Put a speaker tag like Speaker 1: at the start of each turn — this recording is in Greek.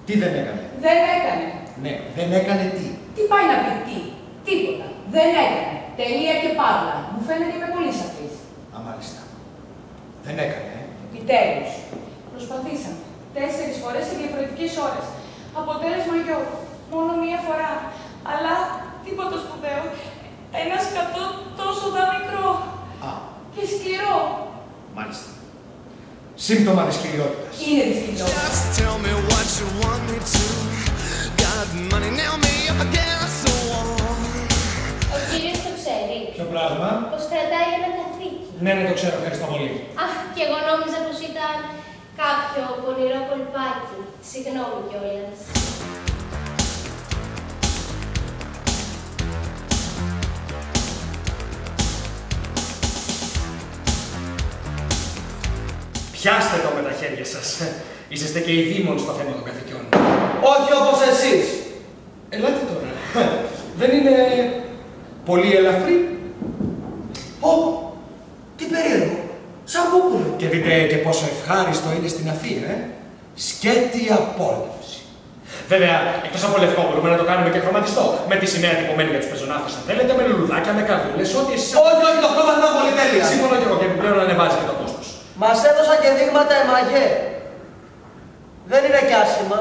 Speaker 1: Τι δεν έκανε?
Speaker 2: Δεν έκανε.
Speaker 1: Ναι, δεν έκανε τι?
Speaker 2: Τι πάει να πει τι? Τίποτα. Δεν έκανε. Τελεία και παύλα. Μου φαίνεται είμαι πολύ σαφής.
Speaker 1: Α, μάλιστα. Δεν έκανε,
Speaker 2: Επιτέλους. Προσπαθήσαμε. 4 φορές σε διαφορετικές ώρες. Αποτέλεσμα γιώργο. Μόνο μία φορά. Αλλά τίποτα σπουδαίο. Ένα σκατό τόσο μικρό.
Speaker 1: Α.
Speaker 2: Και σκληρό.
Speaker 1: Μάλιστα. Σύμπτωμα της σκληρότητας.
Speaker 2: Είναι της σκληρότητας.
Speaker 3: Ο κύριος το ξέρει.
Speaker 1: Ποιο πράγμα?
Speaker 3: Πως κρατάει ένα καθήκη.
Speaker 1: Ναι, το ξέρω, ευχαριστώ πολύ.
Speaker 3: Αχ, και εγώ νόμιζα πως ήταν κάποιο πονηρό κολπάκι. Συγγνώμη κιόλας.
Speaker 1: Πιάστε το με τα χέρια σας. Είσαστε και οι δήμονοι στο θέμα των καθηκιών.
Speaker 4: Όχι όπως εσείς.
Speaker 1: Ελάτε τώρα. Δεν είναι πολύ ελαφρύ?
Speaker 4: Ω, τι περίεργο. Σαν πούπουλο.
Speaker 1: Και δείτε και πόσο ευχάριστο είναι στην Αθήνα, σκέτη απόλαυση. Βέβαια, εκτός από λευκό μπορούμε να το κάνουμε και χρωματιστό. Με τη σημαία τυπωμένη για τους πεζοναύτες αν θέλετε, με λουλουδάκια, με καρδούλες, ό,τι εσείς...
Speaker 4: Όχι, το χρώμα θα ήταν πολυτέλεια.
Speaker 1: Σύμφωνα και εγώ και επιπλέον ανεβάζει και το κόστος.
Speaker 4: Μας έδωσαν και δείγματα εμαγέ. Δεν είναι κι άσχημα.